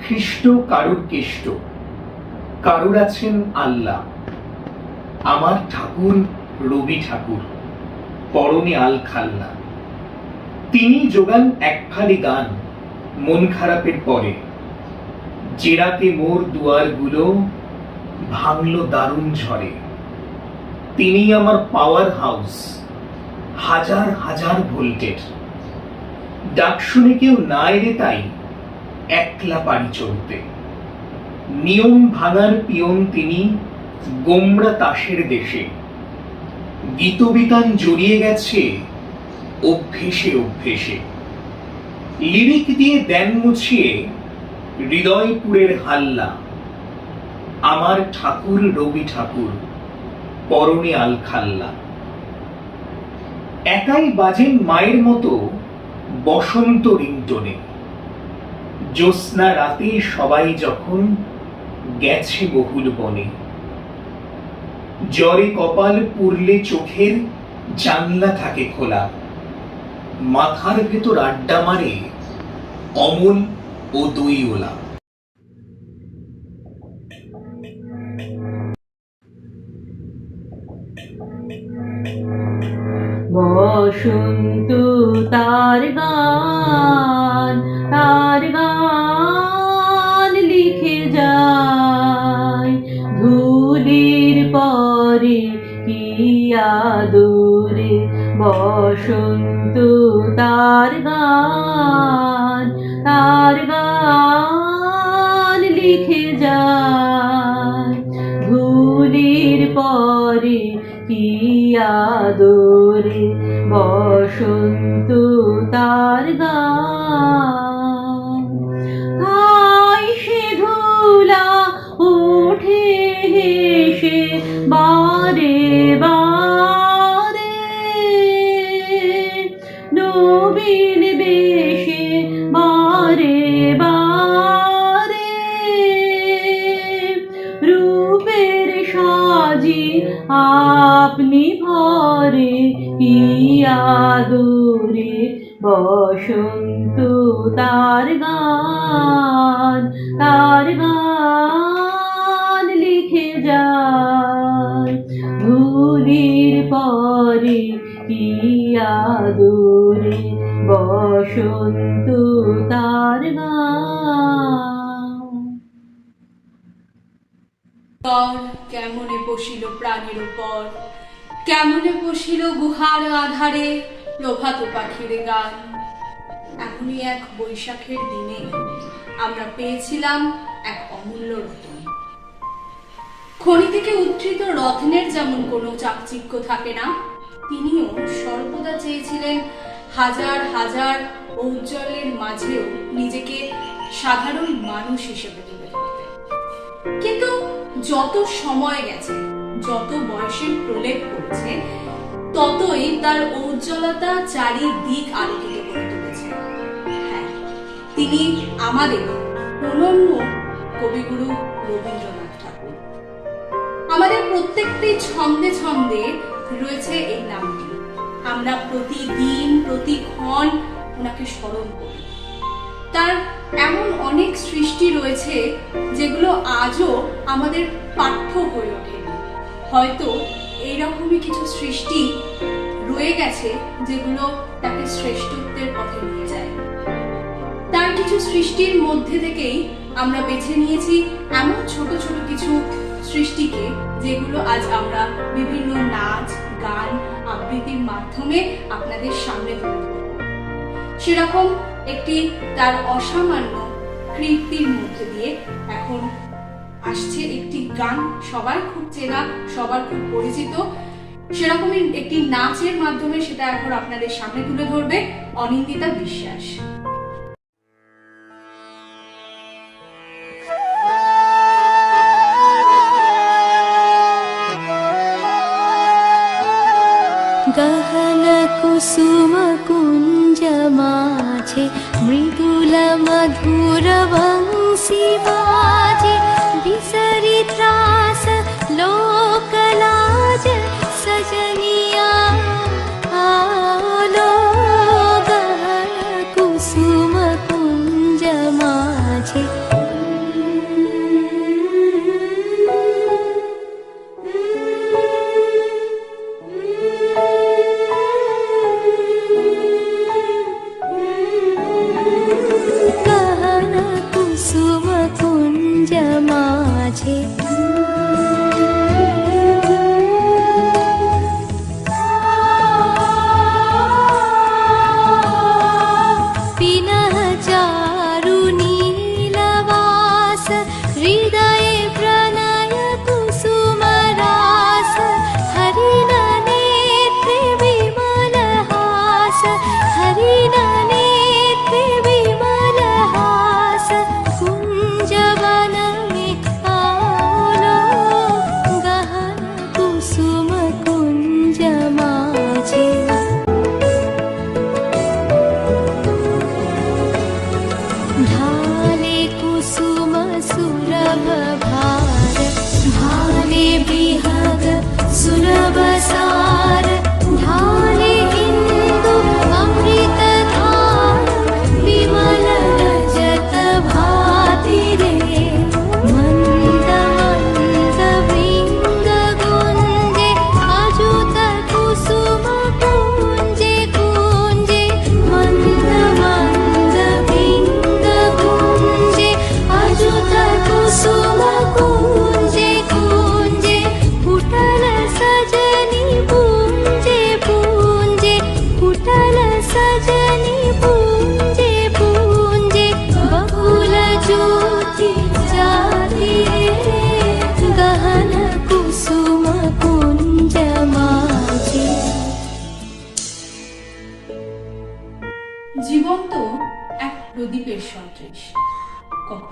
খ্রিস্ট কারুর কেষ্ট, কারুর আছেন আল্লাহ। আমার ঠাকুর রবি ঠাকুর, পরনে আল খাল্লা। তিনি যোগান এক ফালি গান মন খারাপের পরে। যে রাতে মোর দুয়ারগুলো ভাঙলো দারুণ ঝড়ে। তিনি আমার পাওয়ার হাউস, হাজার হাজার ভোল্টের। ডাক শুনে কেউ না এলে তাই একলা পারি চলতে। নিয়ম ভাঙার পিয়ন তিনি, গোমরা তাসের দেশে। গীতবিতান জড়িয়ে গেছে অভ্যেসে অভ্যেসে। লিরিক দিয়ে দেন মুছিয়ে হৃদয়পুরের হাল্লা। আমার ঠাকুর রবি ঠাকুর, পরনে আল খাল্লা। একাই বাজেন মায়ের মতো বসন্ত রিংটনে। জ্যোৎস্না রাতে সবাই যখন গেছে বহুল বনে। জ্বরে কপাল পুড়লে চোখের জানলা থাকে খোলা। মাথার ভেতর আড্ডা মারে অমল ও দইওলা। বসন্ত তার গান লিখে যায়। ধুলির পরে কি আদরে, বসন্ত তার গান লিখে যায়। ধুলির পরে কি আদরে, বসন্ত তার গান। তাই সে ধুলা ওঠে হেসে বারে বারে, নবীন বেশে বারে বারে। রূপের সাজি আপনি ভরে কি আদরে, বসন্ত তার গান লিখে যায়। ধুলির পরে কি আদরে, বসন্ত তার গান। কেমনে বসিল প্রাণের উপর, কেমনে বসিল গুহার আধারে প্রভাত পাখির গান। এমনই এক বৈশাখের দিনে আমরা পেয়েছিলাম এক অমূল্য রত্ন। খনি থেকে উদ্ধৃত রত্নের যেমন কোনো চাকচিক্য থাকে না, তিনিও সর্বদা চেয়েছিলেন হাজার হাজার ঔজ্জ্বল্যের মাঝেও নিজেকে সাধারণ মানুষ হিসেবে তুলে ধরতে। কিন্তু যত সময় গেছে, যত বয়সের প্রলেপ পড়েছে, ততই তার ঔজ্জ্বলতা চারিদিক আলোকিত করে তুলেছে। হ্যাঁ, তিনি আমাদের অনন্য কবিগুরু রবীন্দ্রনাথ ঠাকুর। আমাদের প্রত্যেকটি ছন্দে ছন্দে রয়েছে এই নামটি। আমরা প্রতিদিন প্রতিক্ষণ ওনাকে স্মরণ করি। তার এমন অনেক সৃষ্টি রয়েছে যেগুলো আজও আমাদের পাঠ্য হয়ে ওঠেনি। হয়তো এইরকমই কিছু সৃষ্টি রয়ে গেছে যেগুলো তাকে শ্রেষ্ঠত্বের পথে নিয়ে যায়। তার কিছু সৃষ্টির মধ্যে থেকেই আমরা বেছে নিয়েছি এমন ছোট ছোট কিছু সৃষ্টিকে, যেগুলো আজ আমরা বিভিন্ন নাচ, গান, আবৃত্তির মাধ্যমে আপনাদের সামনে তুলে ধরব। সেরকম একটি তার অসামান্য কীর্তির মধ্যে দিয়ে এখন আসছে একটি গান, সবার খুব চেনা, সবার খুব পরিচিত। সেরকমই একটি নাচের মাধ্যমে সেটা এখন আপনাদের সামনে তুলে ধরবে অনিন্দিতা বিশ্বাস। গহন কুসুম কুঞ্জ মাঝে মৃদুল মধুর বংশী বাজে। বিসরি ত্রাস লোক লাজ সজনিয়া আলো। গহন কুসুম কুঞ্জ মাঝে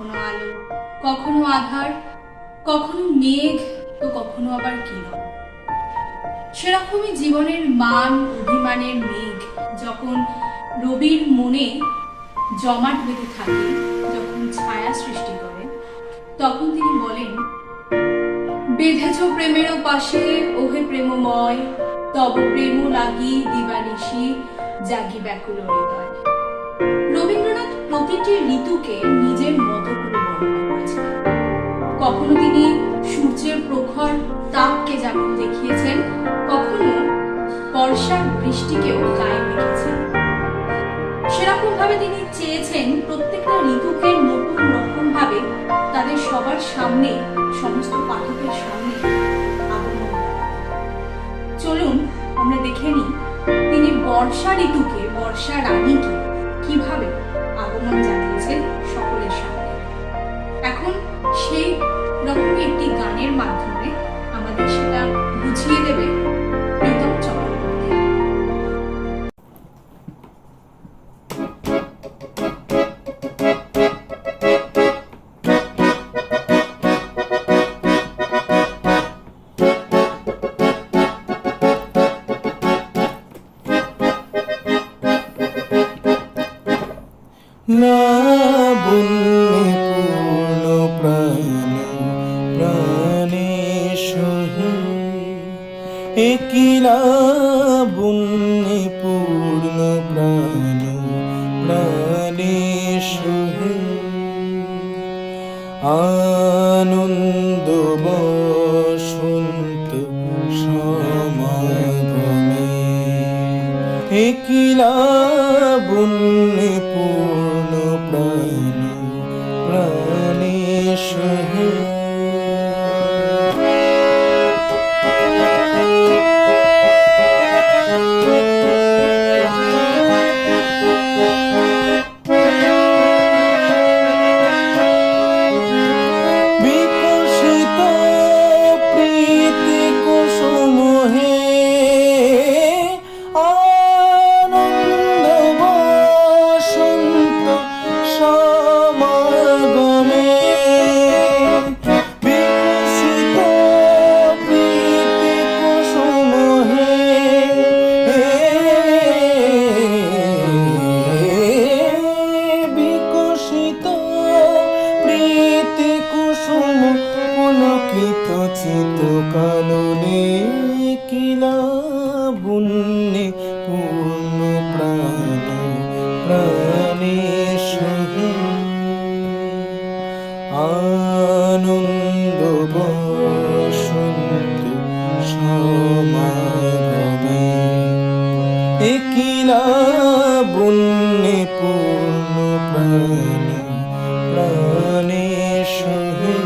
কখনো আলো, কখনো আধার, কখনো মেঘ, তো কখনো আবার কিরণ। সেরকমই জীবনের মান অভিমানের মেঘ যখন রবির মনে জমাট বেঁধে থাকে, যখন ছায়া সৃষ্টি করে, তখন তিনি বলেন, বেঁধেছ প্রেমেরও পাশে ওহে প্রেমময়, তব প্রেম লাগি দিবানিশি জাগি ব্যাকুল হৃদয়। রবীন্দ্রনাথ প্রতিটি ঋতুকে নিজের মতো করে বর্ণনা করেছেন। কখনো তিনি সূর্যের প্রখর তাপকে যেমন দেখিয়েছেন, কখনো বর্ষার বৃষ্টিকেও গায়ে মেখেছেন। সেরকম ভাবে তিনি চেয়েছেন প্রত্যেকটা ঋতুকে নতুন রকম ভাবে তাদের সবার সামনে, সমস্ত পাঠকের সামনে আগমন করা। চলুন আমরা দেখে নিই তিনি বর্ষা ঋতুকে, বর্ষা রানীকে কিভাবে আগমন জানিয়েছেন সকলের সামনে। এখন সেই রকমই একটি গানের মাধ্যমে আমাদের সেটা বুঝিয়ে দেবে প্রীতম চক্রবর্তী। লাবণ্যে পূর্ণ প্রাণ প্রাণেশ হে, একই লাবণ্যে পূর্ণ প্রাণ প্রাণেশ হে, আনন্দ বসন্ত সমাগমে, একই লাবণ্যে পূর্ণ প্রাণ প্রাণেশ হে। বিকশিত প্রীতি কুসুম হে, আনন্দ বসন্ত সমাগমে, বিকশিত প্রীতি কুসুম হে, বিকশিত প্রীতি কুসুম পুলকিত চিত কাননে, কি লাবণ্যে পূর্ণ প্রাণ প্রাণেশ হে, আনন্দ বসন্ত সমাগমে, একই লাবণ্যে পূর্ণ প্রাণ প্রাণেশ হে।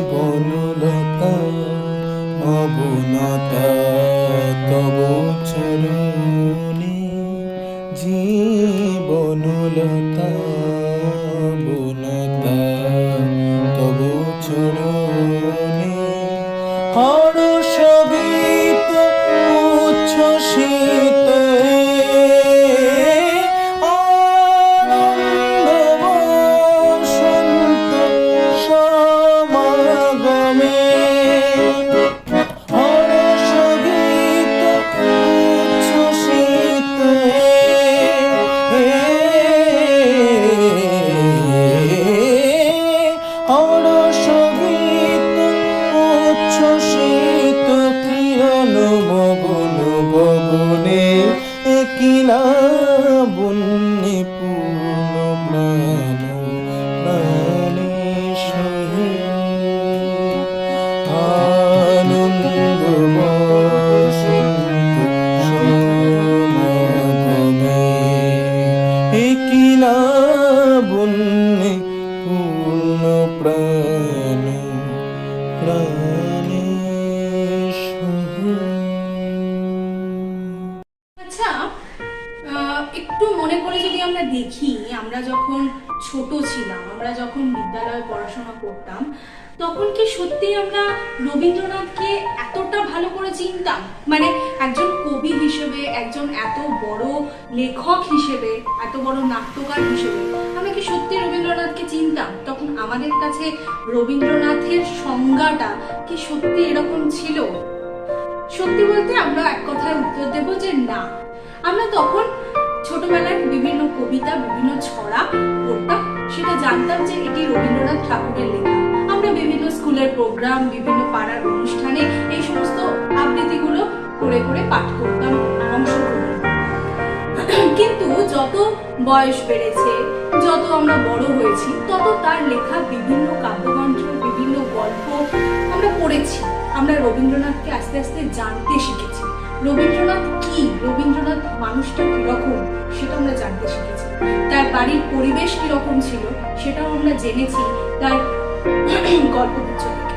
জীবনলতা দেখি আমরা যখন ছোট ছিলাম, আমরা যখন বিদ্যালয়ে পড়াশোনা করতাম, তখন কি সত্যি আমরা রবীন্দ্রনাথকে এতটা ভালো করে চিনতাম? মানে একজন কবি হিসেবে, একজন এত বড় লেখক হিসেবে, এত বড় নাট্যকার হিসেবে আমরা কি সত্যি রবীন্দ্রনাথকে চিনতাম? তখন আমাদের কাছে রবীন্দ্রনাথের সংজ্ঞাটা কি সত্যি এরকম ছিল? সত্যি বলতে আমরা এক কথায় উত্তর দেব যে না। আমরা তখন ছোটবেলায় বিভিন্ন কবিতা, বিভিন্ন ছড়া পড়তাম, সেটা জানতাম যে এটি রবীন্দ্রনাথ ঠাকুরের লেখা। আমরা বিভিন্ন স্কুলের প্রোগ্রাম, বিভিন্ন পাড়ার অনুষ্ঠানে এই সমস্ত আবৃত্তিগুলো করে করে পাঠ করতাম, অংশগ্রহণ করতাম। কিন্তু যত বয়স বেড়েছে, যত আমরা বড় হয়েছি, তত তার লেখা বিভিন্ন কাব্যগ্রন্থ, বিভিন্ন গল্প আমরা পড়েছি। আমরা রবীন্দ্রনাথকে আস্তে আস্তে জানতে শিখেছি। রবীন্দ্রনাথ কি, রবীন্দ্রনাথ মানুষটা কিরকম সেটা আমরা জানতে শিখেছি। তার বাড়ির পরিবেশ কিরকম ছিল সেটাও আমরা জেনেছি তার গল্পগুচ্ছ থেকে।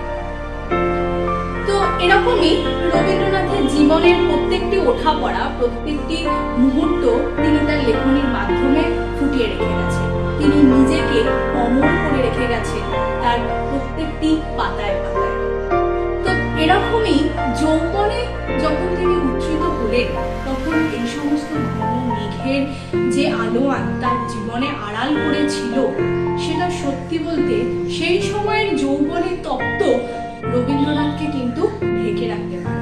তো এরকমই রবীন্দ্রনাথের জীবনের প্রত্যেকটি ওঠাপড়া, প্রত্যেকটি মুহূর্ত তিনি তার লেখনীর মাধ্যমে ফুটিয়ে রেখে গেছেন। তিনি নিজেকে অমর করে রেখে গেছেন তার প্রত্যেকটি পাতায় পাতায়। তো এরকমই যৌবনে যখন তিনি উত্থিত হলেন, তখন এই সমস্ত ঘন মেঘের যে আলোয়ান তার জীবনে আড়াল করেছিল, সেটা সত্যি বলতে সেই সময়ের যৌবনের তপ্ত রবীন্দ্রনাথকে কিন্তু ঢেকে রাখতে পারে।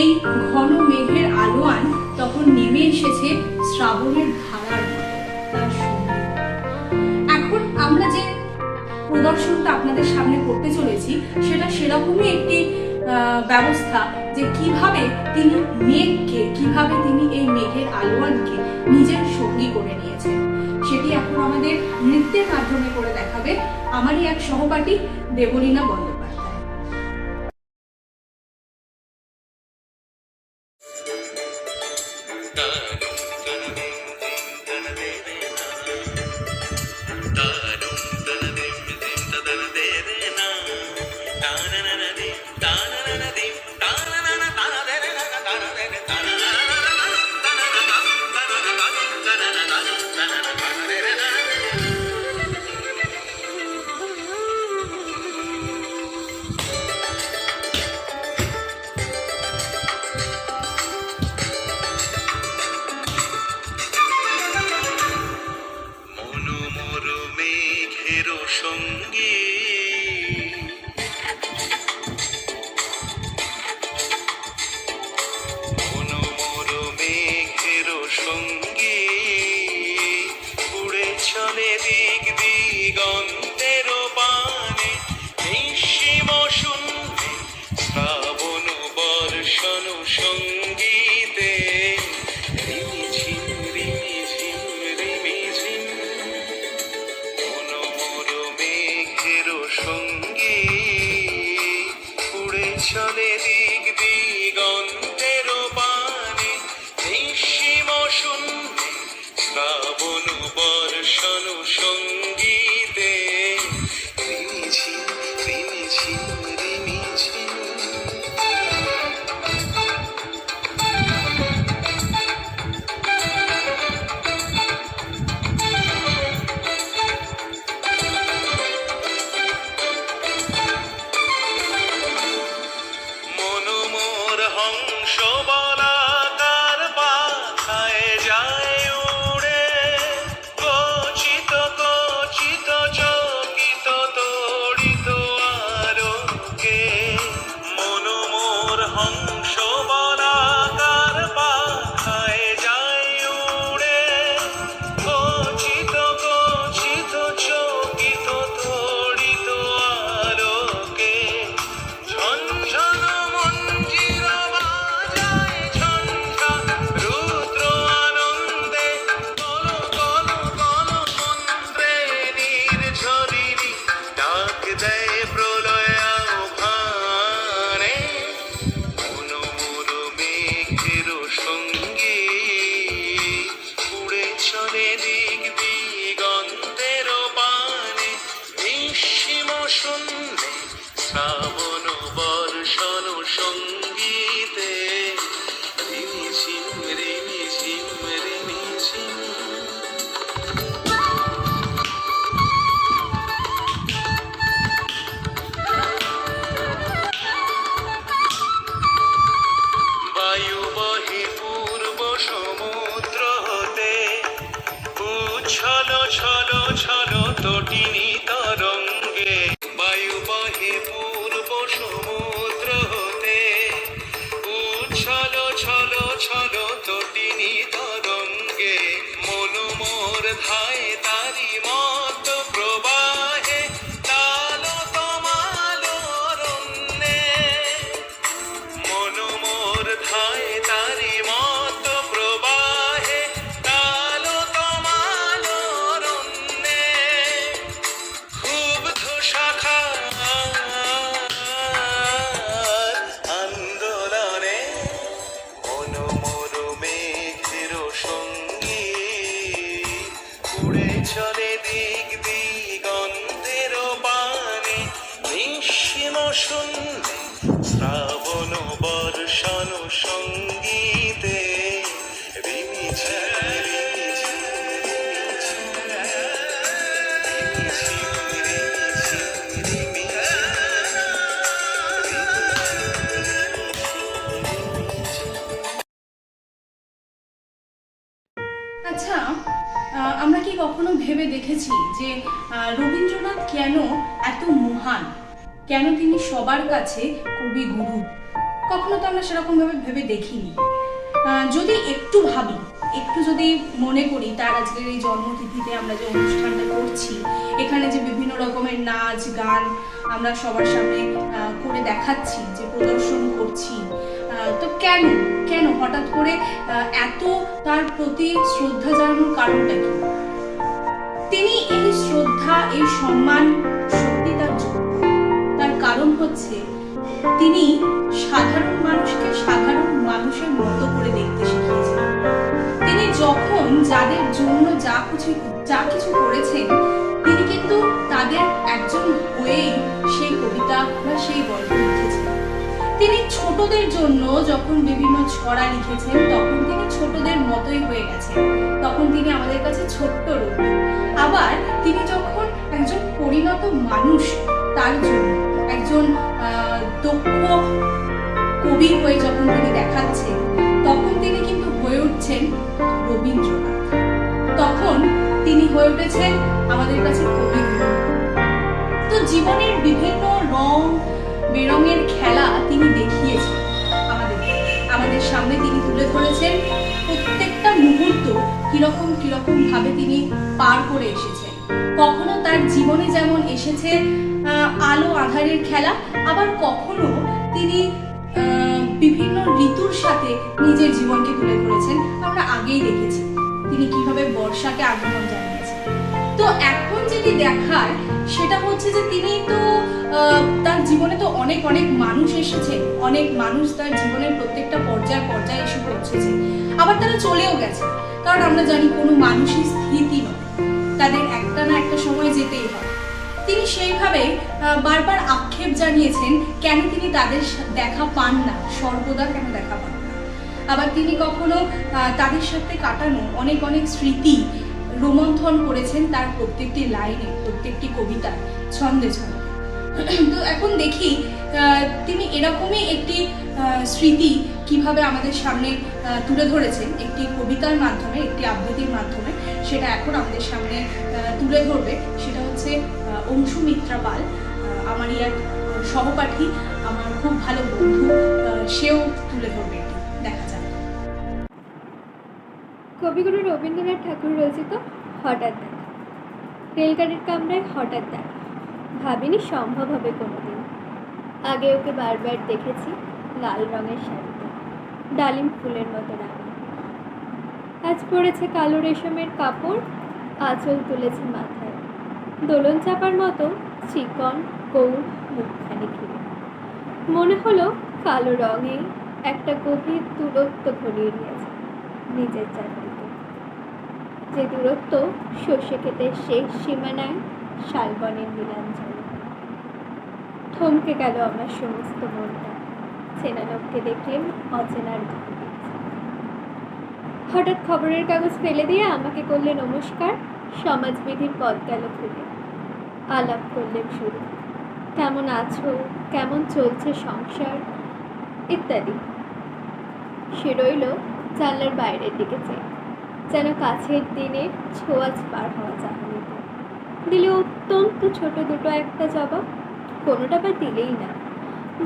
এই ঘন মেঘের আলোয়ান তখন নেমে এসেছে শ্রাবণের ধারার মতো তার সঙ্গে। এখন আমরা যে প্রদর্শনটা আপনাদের সামনে করতে চলেছি, সেটা সেরকমই একটি ব্যবস্থা যে কিভাবে তিনি মেঘকে, কিভাবে তিনি এই মেঘের আলোয়ানকে নিজের সঙ্গী করে নিয়েছেন, সেটি এখন আমাদের নৃত্যের মাধ্যমে করে দেখাবে আমারই এক সহপাঠী দেবলীনা বন্দ্যোপাধ্যায়। ঝনঝন মঞ্জিরা বাজায় ছলো তটিনী তরঙ্গে মন মোর ধায় তারি মত প্রবাহে তালো তমালো রন্যে মন মোর ধায় তারি মত প্রবাহে তালো তমালো রন্যে ক্ষুব্ধ শাখা আন্দোলনে মন মোর মেঘের সঙ্গী উড়ে চলে দিক দিগন্তের পানে নিঃসীম শূন্যে শ্রাবণ বর্ষণ সঙ্গীতে রিমিঝি রিমিঝি আচ্ছা, আমরা কি কখনো ভেবে দেখেছি যে রবীন্দ্রনাথ কেন এত মহান, কেন তিনি সবার কাছে কবি গুরু? কখনো তো আমরা সেরকম ভাবে ভেবে দেখিনি। যদি একটু ভাবি, একটু যদি মনে করি তার আজকের এই জন্মতিথিতে আমরা যে অনুষ্ঠানটা করছি, এখানে যে বিভিন্ন রকমের নাচ গান আমরা সবার সামনে করে দেখাচ্ছি, যে প্রদর্শন করছি, তো কেন কেন হঠাৎ করে এত তার প্রতি শ্রদ্ধা জানানোর কারণটা কি? তিনি এই শ্রদ্ধা, এই সম্মান সত্যি তার যোগ্য। তার কারণ হচ্ছে তিনি সাধারণ মানুষকে সাধারণ মানুষের মতো করে দেখতে শিখিয়েছেন। তিনি যখন যাদের জন্য যা কিছু করেছেন, তিনি কিন্তু তাদের একজন হয়েই সেই কবিতা বা সেই গল্প লিখেছেন। তিনি ছোটদের জন্য যখন বিভিন্ন ছড়া লিখেছেন, তখন তিনি ছোটদের মতোই হয়ে গেছেন, তখন তিনি আমাদের কাছে ছোট্ট রূপী। আবার তিনি যখন একজন পরিণত মানুষ, তার জন্য একজন দক্ষ কবি হয়ে যখন তিনি দেখাচ্ছেন, তখন তিনি কিন্তু হয়ে উঠছেন রবীন্দ্রনাথ। তখন তিনি হয়ে উঠেছেন আমাদের কাছে কবি। তো জীবনের বিভিন্ন রং বেরঙের খেলা তিনি দেখিয়েছেন আমাদের সামনে। তিনি তুলে ধরেছেন প্রত্যেকটা মুহূর্ত কিরকম কিরকম ভাবে তিনি পার করে এসেছেন। কখনো তার জীবনে যেমন এসেছে আলো আঁধারের খেলা, আবার কখনো তিনি বিভিন্ন ঋতুর সাথে নিজের জীবনকে তুলে ধরেছেন। আমরা আগেই দেখেছি তিনি কিভাবে বর্ষাকে আগমন জানিয়েছেন। তো এখন যেটি দেখার সেটা হচ্ছে যে তিনি তো তার জীবনে তো অনেক অনেক মানুষ এসেছে, অনেক মানুষ তার জীবনের প্রত্যেকটা পর্যায়ে এসে পৌঁছেছে, আবার তারা চলেও গেছে। কারণ আমরা জানি কোনো মানুষই স্থিতি নয়, তাদের একটা না একটা সময় যেতেই হয়। তিনি সেইভাবে বারবার আক্ষেপ জানিয়েছেন কেন তিনি তাদের দেখা পান না, সর্বদা কেন দেখা পান না। আবার তিনি কখনো তাদের সাথে কাটানো অনেক অনেক স্মৃতি রোমন্থন করেছেন তার প্রত্যেকটি লাইনে, প্রত্যেকটি কবিতায়, ছন্দে ছন্দে। তো এখন দেখি তিনি এরকমই একটি স্মৃতি কিভাবে আমাদের সামনে তুলে ধরেছেন একটি কবিতার মাধ্যমে, একটি আবৃত্তির মাধ্যমে। সেটা এখন আমাদের সামনে তুলে ধরবে, সেটা হচ্ছে অংশুমিত্রা পাল, আমারই এক সহপাঠী, আমার খুব ভালো বন্ধু, সেও তুলে ধরবে। দেখা যাক। কবিগুরু রবীন্দ্রনাথ ঠাকুর রচিত হঠাৎ দেখা। রেলগাড়ির কামরায় হঠাৎ দেখা, ভাবিনি সম্ভব হবে কোনোদিন। আগে ওকে বারবার দেখেছি লাল রঙের শাড়িতে, ডালিম ফুলের মতো রাঙা। আজ পড়েছে কালো রেশমের কাপড়, আঁচল তুলেছে মাথায়, দোলন চাপার মতো চিকন গৌর মুখখানি ঘিরে। মনে হলো কালো রঙে একটা গভীর দূরত্ব ঘনিয়ে নিয়েছে নিজের চারদিকে, যে দূরত্ব সর্ষে ক্ষেতের শেষ সীমানায় শালবনের নীলাঞ্জলি। থমকে গেল আমার সমস্ত মনটা, চেনা লোককে দেখলে অচেনার ঘর দিচ্ছে। হঠাৎ খবরের কাগজ ফেলে দিয়ে আমাকে করলে নমস্কার, সমাজবিধির পথ গেল খুলে। আলাপ করলেন শুরু, কেমন আছো, কেমন চলছে সংসার ইত্যাদি। সে রইল জানলার বাইরের দিকে চেয়ে, যেন কাছের দিনের ছোঁয়াচ পার হওয়া চাহনিতে। দিলে অত্যন্ত ছোট দুটো একটা জবাব, কোনোটা বা দিলেই না,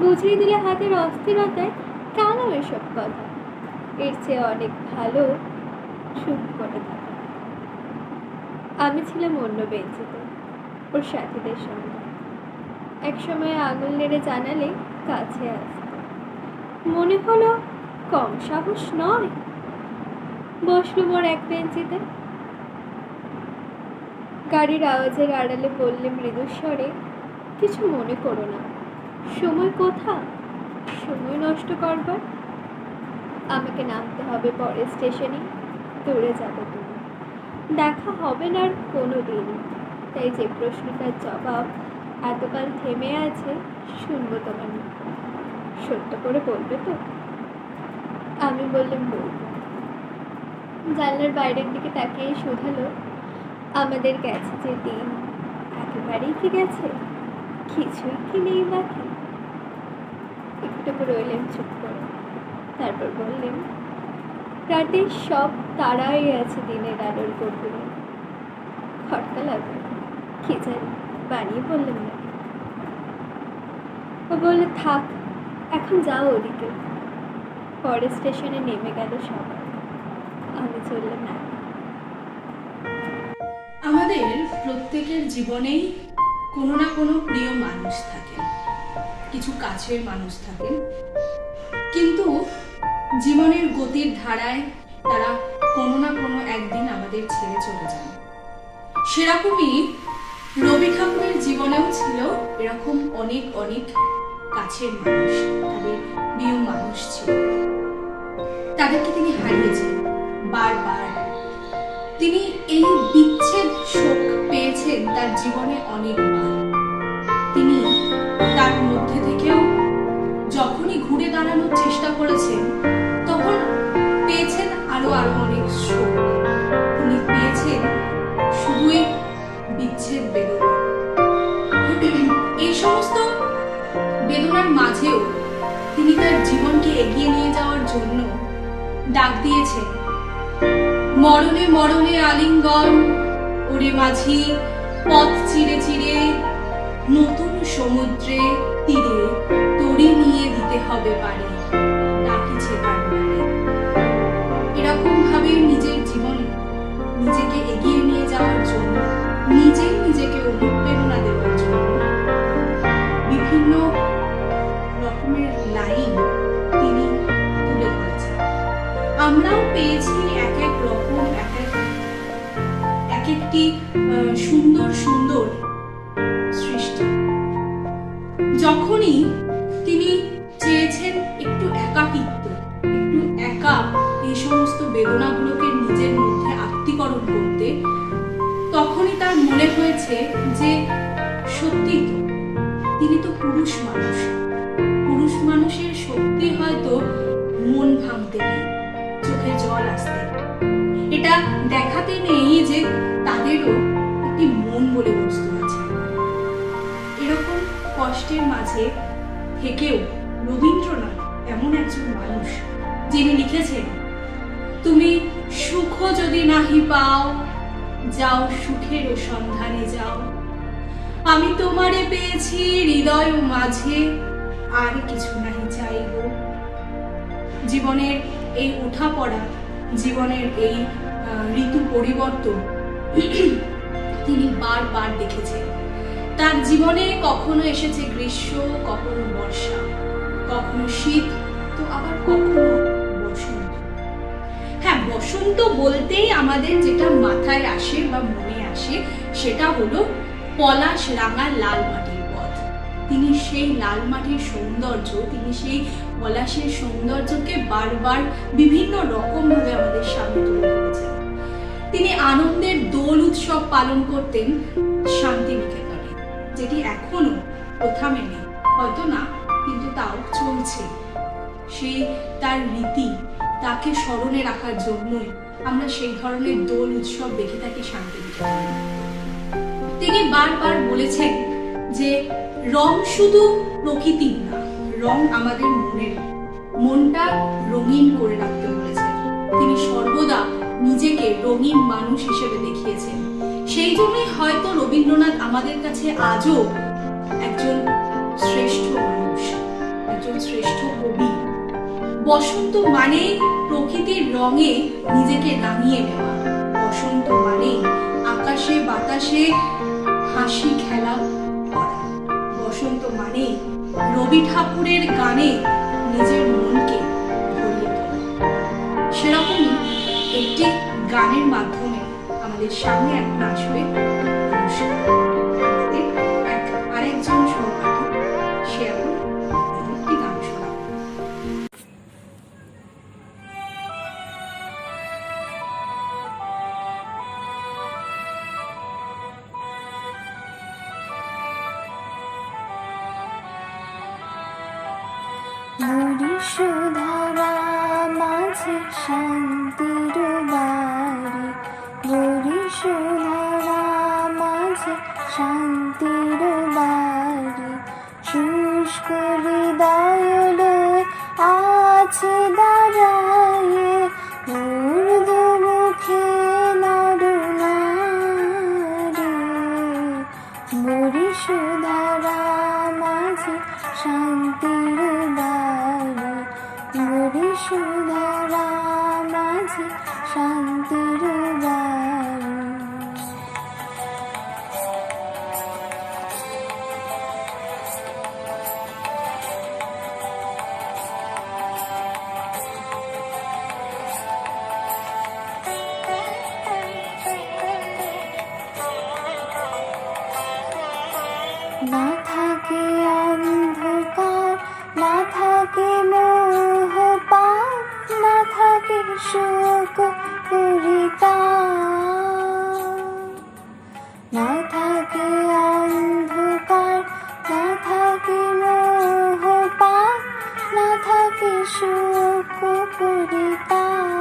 বুঝিয়ে দিলে হাতের অস্থিরতায় কেন এসব কথা। এর চেয়ে অনেক ভালো চুপ করে থাকা। আমি ছিলাম অন্য বেঞ্চিতে, ওর সাথীদের সঙ্গে। একসময় আঙুল নেড়ে জানালে কাছে আসতো। মনে হলো কম সাহস নয়। বসলুম ওর এক বেঞ্চিতে। গাড়ির আওয়াজের আড়ালে বললে মৃদুস্বরে, কিছু মনে করো না, সময় কোথা, সময় নষ্ট করবার। আমাকে নামতে হবে পরের স্টেশনে, দূরে যাবে তুমি, দেখা হবে না আর কোনো দিন। তাই যে প্রশ্নটার জবাব এতকাল থেমে আছে শুনবো তোমার মুখে। সত্য করে বলবে তো? আমি বললাম বলবো। জানলার বাইরের দিকে তাকিয়ে শুধালো, আমাদের গেছে যে দিন একেবারেই কি গেছে, কিছুই কি নেই বাকি? একটু রইলেন চুপ করে, তারপর বললেন, রাতের সব তারাই আছে দিনের আলোর গভীরে। খটকা লাগবে কি জানি, বানিয়ে বললেন না। ও বললে, থাক এখন যাও ওদিকে। পরের স্টেশনে নেমে গেল সবাই, আমি চললাম না। আমাদের প্রত্যেকের জীবনেই কোনো না কোনো প্রিয় মানুষ থাকেন, কিছু কাছের মানুষ থাকেন, কিন্তু জীবনের গতির ধারায় তারা কোনো না কোনো একদিন আমাদের ছেড়ে চলে যান। সেরকমই রবি ঠাকুরের জীবনেও ছিল এরকম অনেক অনেক কাছের মানুষ, তাদের প্রিয় মানুষ ছিল। তাদেরকে তিনি হারিয়েছেন বারবার। তিনি এই বিচ্ছেদ শোক পেয়েছেন তার জীবনে অনেকবার। তিনি তার মধ্যে থেকেও যখনই ঘুরে দাঁড়ানোর চেষ্টা করেছেন, তখন পেয়েছেন আরো আরো অনেক শোক। তিনি পেয়েছেন শুধুই বিচ্ছেদ বেদনা। এই সমস্ত বেদনার মাঝেও তিনি তার জীবনকে এগিয়ে নিয়ে যাওয়ার জন্য ডাক দিয়েছেন, মরণে মরণে আলিঙ্গন, ওরে মাঝি পথ চিরে চিরে, নতুন সমুদ্রে তীরে তরি নিয়ে দিতে হবে পারি, ডাকিছে কান্নারে। এরকম ভাবে নিজের জীবনে নিজেকে এগিয়ে নিয়ে যাওয়ার জন্য, নিজেই নিজেকে অনুপ্রেরণা দেওয়ার জন্য বিভিন্ন রকমের লাইন তিনি তুলে ধরেছেন। আমরাও পেয়েছি এক এক রকম এক একটি সুন্দর সুন্দর সৃষ্টি। যখনই তিনি চেয়েছেন একটু একাকিত্ব, একটু একা এই সমস্ত বেদনাগুলোকে নিজের মধ্যে আত্মীকরণ করতে, তখনই তার মনে হয়েছে যে সত্যি তো তিনি তো পুরুষ মানুষ, পুরুষ মানুষের সত্যি হয়তো মন ভাঙতে নেই, চোখে জল আসতে, এটা দেখাতে নেই যে তাদেরও একটি মন বলে বস্তু আছে। এরকম কষ্টের মাঝে থেকেও রবীন্দ্রনাথ এমন একজন মানুষ যিনি লিখেছেন, তুমি সুখ যদি নাহি পাও, যাও সুখের সন্ধানে যাও, আমি তোমারে পেয়েছি হৃদয় মাঝে, আর কিছু নাহি চাইব। জীবনের এই ওঠা পড়া, জীবনের এই ঋতু পরিবর্তন তিনি বারবার দেখেছেন। তার জীবনে কখনো এসেছে গ্রীষ্ম, কখনো বর্ষা, কখনো শীত, তো আবার কখনো বসন্ত। হ্যাঁ, বসন্ত বলতেই আমাদের যেটা মাথায় আসে বা মনে আসে সেটা হলো পলাশ রাঙা লাল মাটির পথ। তিনি সেই লাল মাটির সৌন্দর্য, তিনি সেই পলাশের সৌন্দর্যকে বারবার বিভিন্ন রকম ভাবে আমাদের সামনে তুলে ধরেছেন। তিনি আনন্দের দোল উৎসব পালন করতেন শান্তিনিকেতনে, যেটি এখনো প্রথা মেনে, হয়তো না কিন্তু তাও চলছে। সেই তার রীতি, তাকে স্মরণে রাখার জন্যই আমরা সেই ধরনের দোল উৎসব দেখে থাকি শান্তিনিকেতনে। তিনি বারবার বলেছেন যে রং শুধু প্রকৃতির না, রং আমাদের মনের, মনটা রঙিন করে রাখতে বলেছেন। তিনি সর্বদা নিজেকে রঙিন মানুষ হিসেবে দেখিয়েছেন। সেই জন্যই হয়তো রবীন্দ্রনাথ আমাদের কাছে আজও একজন শ্রেষ্ঠ মানুষ, একজন শ্রেষ্ঠ কবি বসন্ত মানে প্রকৃতির রঙে নিজেকে রাঙিয়ে নেওয়া। বসন্ত মানে আকাশে বাতাসে হাসি খেলা করা। বসন্ত মানে রবি ঠাকুরের গানে নিজের মনকে ভরিয়ে তোলা। সেরকমই একটি গানের মাধ্যমে আমাদের সামনে এখন আসবে অনুষ্কা। আমাদের আরেকজন সহপাঠী, সে এখন একটি গান শোনাবে। বরিশধারা মাঝে শান্তির বাড়ি, বরিশধারা মাঝে শান্তির বাড়ি, শুষ্ক হৃদয় লয়ে আছে দাঁড়ায়ে, ঊর্ধ্বমুখে নরনারী। বরিশধারা মাঝে শান্তির বাড়ি, বরিশধারা মাঝে শান্তির বাড়ি। না থাকে অন্ধকার, না থাকে মোহ পাপ, না থাকে শোক পরিতাপ। না থাকে অন্ধকার, না থাকে মোহ পাপ, না থাকে শোক পরিতাপ।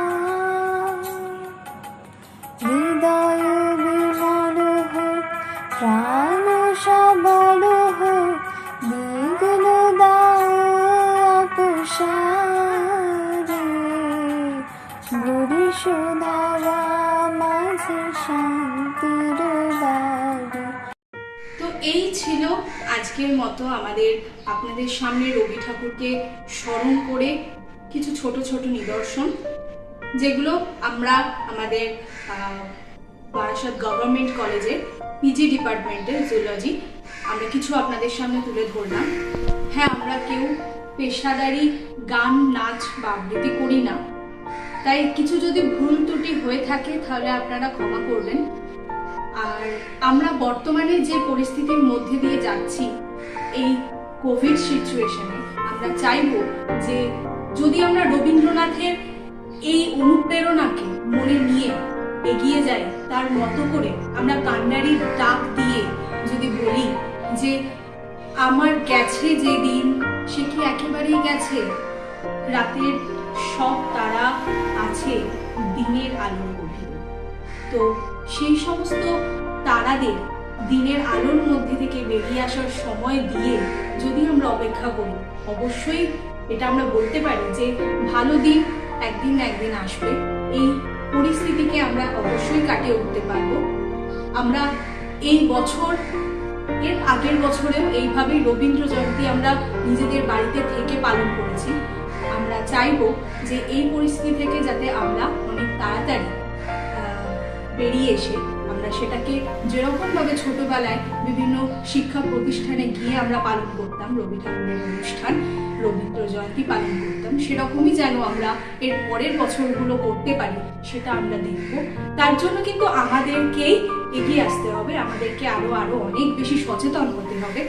হৃদয় বিমল হোক, প্রাণ সবল হোক, বিঘ্ন দাও অপসারে। বরিশধারা মাঝে শান্তির বাড়ি। তো এই ছিল আজকের মতো আমাদের আপনাদের সামনে রবি ঠাকুরকে স্মরণ করে কিছু ছোট ছোট নিদর্শন, যেগুলো আমরা আমাদের বারাসাত গভর্নমেন্ট কলেজের পিজি ডিপার্টমেন্টের জুলজি আমরা কিছু আপনাদের সামনে তুলে ধরলাম। হ্যাঁ, আমরা কেউ পেশাদারি গান, নাচ বা আবৃত্তি করি না, তাই কিছু যদি ভুল ত্রুটি হয়ে থাকে তাহলে আপনারা ক্ষমা করবেন। আর আমরা বর্তমানে যে পরিস্থিতির মধ্যে দিয়ে যাচ্ছি, এই কোভিড সিচুয়েশনে আমরা চাইবো যে যদি আমরা রবীন্দ্রনাথের এই অনুপ্রেরণাকে মনে নিয়ে এগিয়ে যাই, তার মতো করে আমরা কান্নারির ডাক দিয়ে যদি বলি যে আমার গেছে যে দিন, সে কি একেবারেই গেছে, রাতের সব তারা আছে দিনের আলোর গভীরে। তো সেই সমস্ত তারাদের দিনের আলোর মধ্যে থেকে বেরিয়ে আসার সময় দিয়ে যদি আমরা অপেক্ষা করি, অবশ্যই এটা আমরা বলতে পারি যে ভালো দিন একদিন না একদিন আসবে। এই পরিস্থিতিকে আমরা অবশ্যই কাটিয়ে উঠতে পারবো। আমরা এই বছর, এর আগের বছরেও এইভাবেই রবীন্দ্র জয়ন্তী আমরা নিজেদের বাড়িতে থেকে পালন করেছি। আমরা চাইবো যে এই পরিস্থিতি থেকে যাতে আমরা অনেক তাড়াতাড়ি বেরিয়ে এসে আমরা সেটাকে যেরকমভাবে ছোটবেলায় বিভিন্ন শিক্ষা প্রতিষ্ঠানে গিয়ে আমরা পালন করতাম, রবি ঠাকুরের অনুষ্ঠান, রবীন্দ্র জয়ন্তী পালন করতাম, সেরকমই যেন আমরা এর পরের বছরগুলো করতে পারি, সেটা আমরা দেখব। তার জন্য কিন্তু আমাদেরকেই এগিয়ে আসতে হবে, আমাদেরকে আরো অনেক বেশি সচেতন হতে হবে।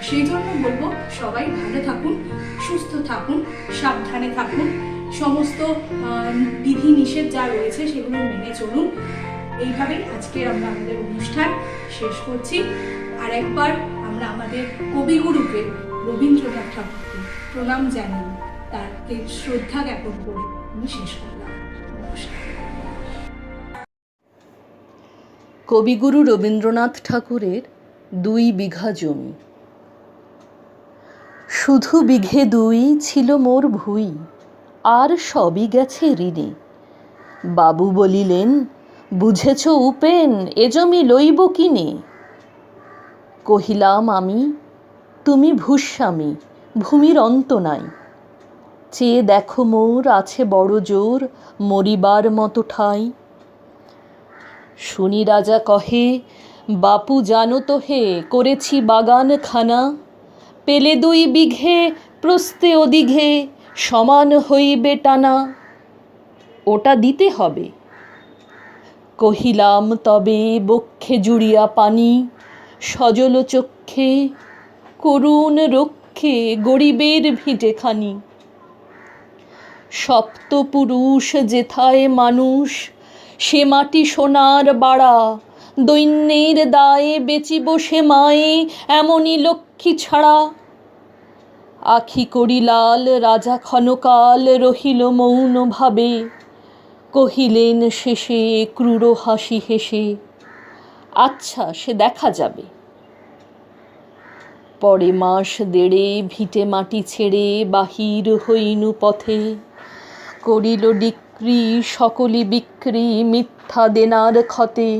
সেই জন্য বলবো, সবাই ভালো থাকুন, সুস্থ থাকুন, সাবধানে থাকুন, সমস্ত বিধি নিষেধ যা রয়েছে সেগুলো মেনে চলুন। এইভাবেই আজকের আমরা আমাদের অনুষ্ঠান শেষ করছি। আর একবার আমরা আমাদের কবিগুরুকে রবীন্দ্রনাথ ঠাকুরকে প্রণাম জানিয়ে তাকে শ্রদ্ধা জ্ঞাপন করে আমি শেষ করলাম। নমস্কার। কবিগুরু রবীন্দ্রনাথ ঠাকুরের 2 বিঘা জমি। শুধু বিঘে 2 ছিল মোর ভুই, আর সবই গেছে ঋণে। বাবু বলিলেন, বুঝেছ উপেন, এ জমি লইব কিনে? কহিলাম আমি, তুমি ভূস্বামী, ভূমির অন্ত নাই। চেয়ে দেখো মোর আছে বড় জোর মরিবার মতো ঠাঁই। শুনি রাজা কহে, বাপু জানো তো হে করেছি বাগান খানা, পেলে 2 বিঘে প্রস্তে ওদিঘে সমান হইবে টানা, ওটা দিতে হবে। কহিলাম তবে বক্ষে জুড়িয়া পানি, সজল চক্ষে করুণ রক্ষে গরিবের ভিটেখানি। সপ্তপুরুষ যেথায় মানুষ, সে মাটি সোনার বাড়া, দৈন্যের দায়ে বেচিব সে মায়ে এমনই লক্ষ্মী ছাড়া। আখি করি লাল রাজা ক্ষণকাল রহিল মৌন ভাবে, কহিলেন শেষে ক্রূর হাসি হেসে, আচ্ছা সে দেখা যাবে। পরে মাস দেড়ে ভিটে মাটি ছেড়ে বাহির হইনু পথে, করিল ডিক্রি সকলি বিক্রি মিথ্যা দেনার ক্ষতে।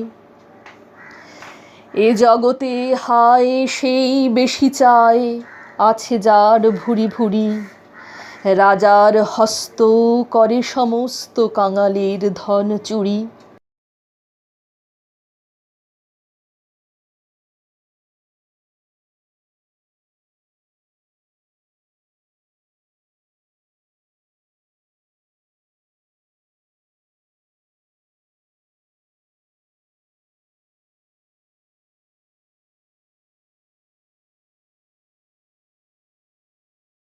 এ জগতে হায় সেই বেশি চায়, আছে যার ভুরি ভুরি, রাজার হস্ত করে সমস্ত কাঙালের ধন চুরি।